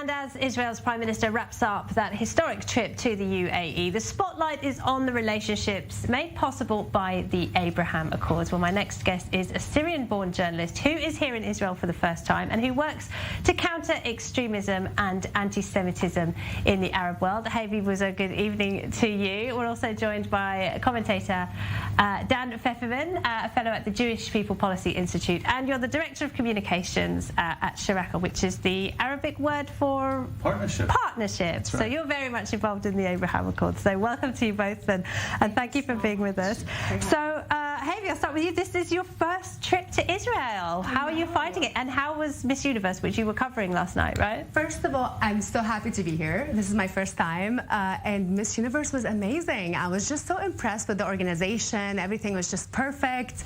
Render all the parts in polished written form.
And as Israel's Prime Minister wraps up that historic trip to the UAE, the spotlight is on the relationships made possible by the Abraham Accords. Well, my next guest is a Syrian-born journalist who is here in Israel for the first time and who works to counter extremism and anti-Semitism in the Arab world. Havi Buzo, good evening to you. We're also joined by commentator Dan Pfefferman, a fellow at the Jewish People Policy Institute, and you're the Director of Communications at Syrian-American, which is the Arabic word for partnership. Right. So you're very much involved in the Abraham Accords. So welcome to you both, and thank you for being with us. So, Havi, I'll start with you. This is your first trip to Israel. How are you finding it? And how was Miss Universe, which you were covering last night, right? First of all, I'm so happy to be here. This is my first time, and Miss Universe was amazing. I was just so impressed with the organization. Everything was just perfect.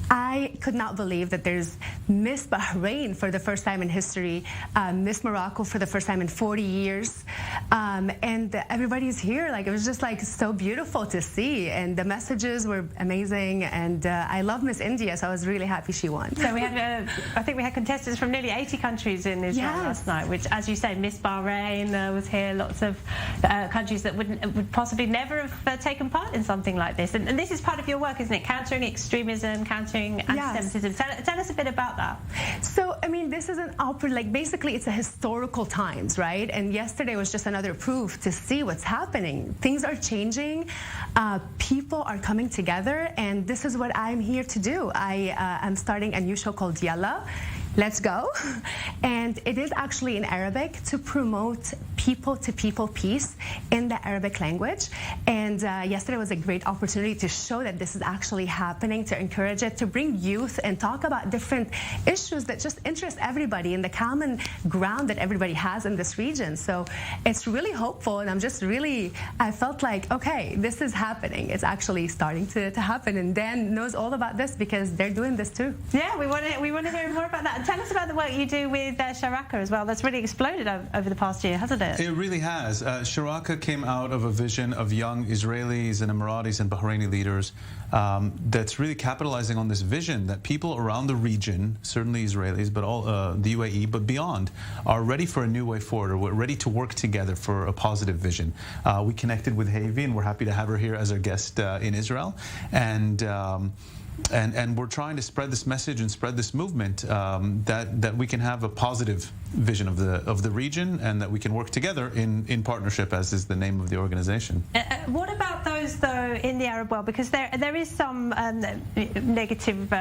I could not believe that there's Miss Bahrain for the first time in history, Miss Morocco for the first time in 40 years, and everybody's here. Like, it was just like so beautiful to see, and the messages were amazing. And I love Miss India, so I was really happy she won. So we had, I think we had contestants from nearly 80 countries in Israel last night, which, as you say, Miss Bahrain was here. Lots of countries that would possibly never have taken part in something like this. And this is part of your work, isn't it? Countering extremism, countering anti-Semitism. Tell us a bit about that. So, I mean, this is an basically it's a historical times, right? And yesterday was just another proof to see what's happening. Things are changing. People are coming together, and this is what I'm here to do. I am starting a new show called Yalla, Let's Go, and it is actually in Arabic to promote people-to-people peace in the Arabic language. And yesterday was a great opportunity to show that this is actually happening, to encourage it, to bring youth and talk about different issues that just interest everybody and the common ground that everybody has in this region. So it's really hopeful, and I felt like, okay, this is happening. It's actually starting to happen, and Dan knows all about this because they're doing this too. Yeah, we want to hear more about that. Tell us about the work you do with Sharaka as well. That's really exploded over the past year, hasn't it? It really has. Sharaka came out of a vision of young Israelis and Emiratis and Bahraini leaders that's really capitalizing on this vision that people around the region, certainly Israelis, but all the UAE, but beyond, are ready for a new way forward, or we're ready to work together for a positive vision. We connected with Havi, and we're happy to have her here as our guest in Israel. And we're trying to spread this message and spread this movement that we can have a positive vision of the region, and that we can work together in partnership, as is the name of the organization. What about those, though, in the Arab world? Because there is some negative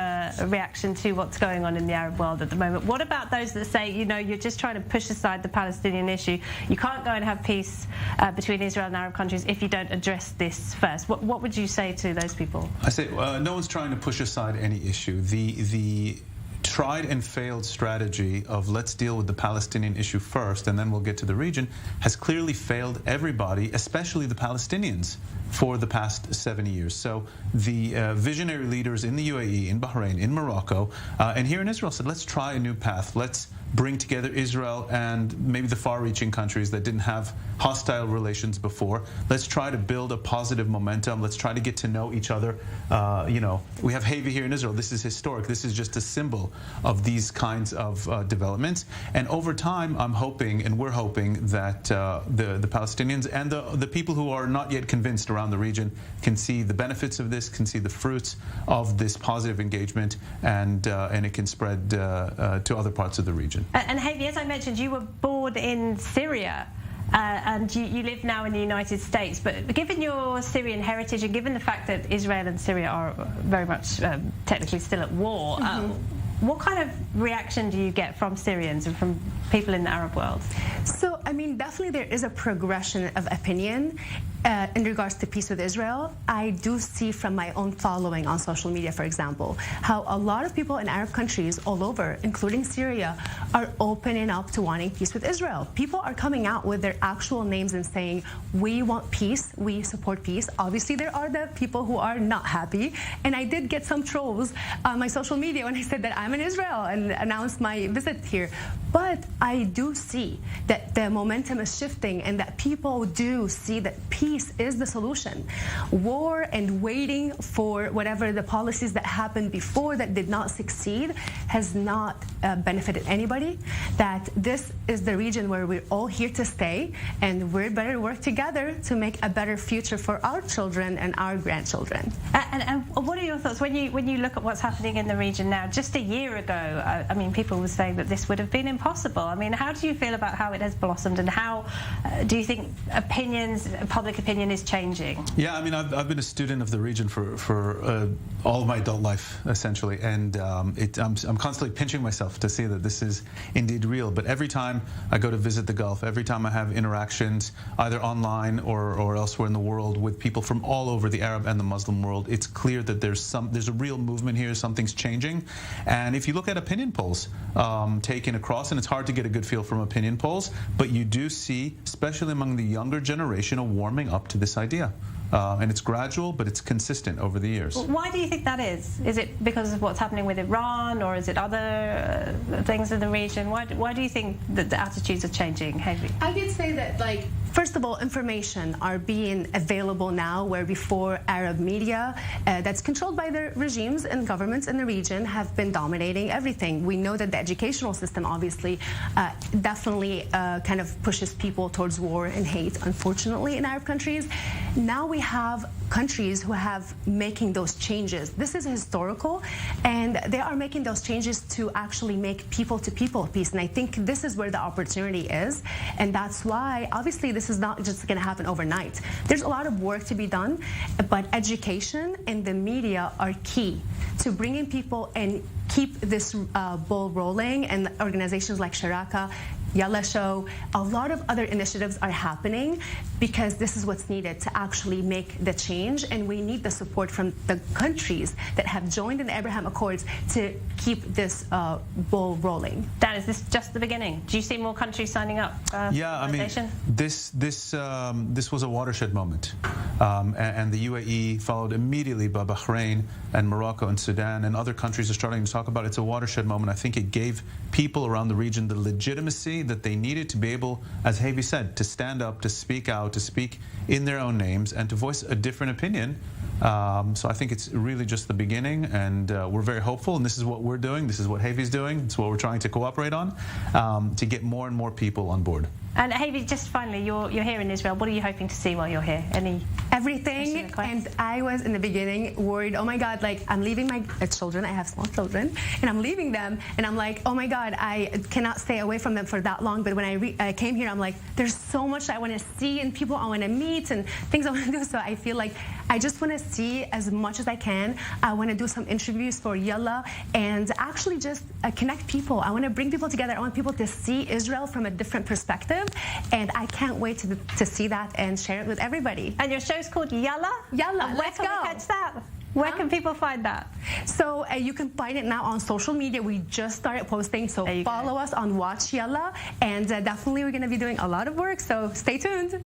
reaction to what's going on in the Arab world at the moment. What about those that say, you know, you're just trying to push aside the Palestinian issue? You can't go and have peace between Israel and Arab countries if you don't address this first. What would you say to those people? I say no one's trying to push aside any issue. The tried and failed strategy of let's deal with the Palestinian issue first and then we'll get to the region has clearly failed everybody, especially the Palestinians, for the past 70 years. So the visionary leaders in the UAE, in Bahrain, in Morocco, and here in Israel said, let's try a new path. Let's bring together Israel and maybe the far-reaching countries that didn't have hostile relations before. Let's try to build a positive momentum. Let's try to get to know each other. You know, we have Havi here in Israel. This is historic. This is just a symbol of these kinds of developments. And over time, I'm hoping, and we're hoping, that the Palestinians and the people who are not yet convinced around the region can see the benefits of this, can see the fruits of this positive engagement, and it can spread to other parts of the region. And Havi, as I mentioned, you were born in Syria. And you live now in the United States, but given your Syrian heritage and given the fact that Israel and Syria are very much technically still at war, what kind of reaction do you get from Syrians and from people in the Arab world? So, I mean, definitely there is a progression of opinion in regards to peace with Israel. I do see from my own following on social media, for example, how a lot of people in Arab countries all over, including Syria, are opening up to wanting peace with Israel. People are coming out with their actual names and saying, we want peace, we support peace. Obviously, there are the people who are not happy, and I did get some trolls on my social media when I said that I'm in Israel and announced my visit here. But I do see that the momentum is shifting, and that people do see that peace peace is the solution. War and waiting for whatever the policies that happened before that did not succeed has not benefited anybody. That this is the region where we're all here to stay, and we better work together to make a better future for our children and our grandchildren. And what are your thoughts when you look at what's happening in the region now? Just a year ago, I mean, people were saying that this would have been impossible. I mean, how do you feel about how it has blossomed, and how do you think public opinion is changing? Yeah, I mean, I've been a student of the region for all of my adult life, essentially, and I'm constantly pinching myself to see that this is indeed real. But every time I go to visit the Gulf, every time I have interactions, either online or elsewhere in the world, with people from all over the Arab and the Muslim world, it's clear that there's a real movement here. Something's changing. And if you look at opinion polls taken across, and it's hard to get a good feel from opinion polls, but you do see, especially among the younger generation, a warming up to this idea. And it's gradual, but it's consistent over the years. Why do you think that is? Is it because of what's happening with Iran, or is it other things in the region? Why do you think that the attitudes are changing, Heavy? I could say that, like, first of all, information are being available now, where before Arab media that's controlled by the regimes and governments in the region have been dominating everything. We know that the educational system obviously definitely kind of pushes people towards war and hate, unfortunately, in Arab countries. Now we have countries who have making those changes. This is historical, and they are making those changes to actually make people-to-people peace. And I think this is where the opportunity is, and that's why, obviously, this is not just going to happen overnight. There's a lot of work to be done, but education and the media are key to bringing people and keep this ball rolling. And organizations like Sharaka, Yalla Show, a lot of other initiatives are happening because this is what's needed to actually make the change, and we need the support from the countries that have joined in the Abraham Accords to keep this ball rolling. Dan, is this just the beginning? Do you see more countries signing up? Yeah, I mean, this was a watershed moment, and the UAE followed immediately by Bahrain and Morocco and Sudan, and other countries are starting to talk about it. It's a watershed moment. I think it gave people around the region the legitimacy that they needed to be able, as Heavy said, to stand up, to speak out, to speak in their own names, and to voice a different opinion. So I think it's really just the beginning, and we're very hopeful, and this is what we're doing, this is what Heavy's doing, it's what we're trying to cooperate on, to get more and more people on board. And Heavy, just finally, you're here in Israel. What are you hoping to see while you're here? Everything. And I was in the beginning worried, oh my God, like, I'm leaving my children, I have small children, and I'm leaving them, and I'm like, oh my God, I cannot stay away from them for that long. But when I came here, I'm like, there's so much I want to see, and people I want to meet, and things I want to do. So I feel like I just want to see as much as I can. I want to do some interviews for Yalla and actually just connect people. I want to bring people together. I want people to see Israel from a different perspective, and I can't wait to see that and share it with everybody. And your show's called Yalla? Yalla, let's go. Where can we catch that? Where can people find that? So you can find it now on social media. We just started posting, so follow us on Watch Yalla, and definitely we're going to be doing a lot of work, so stay tuned.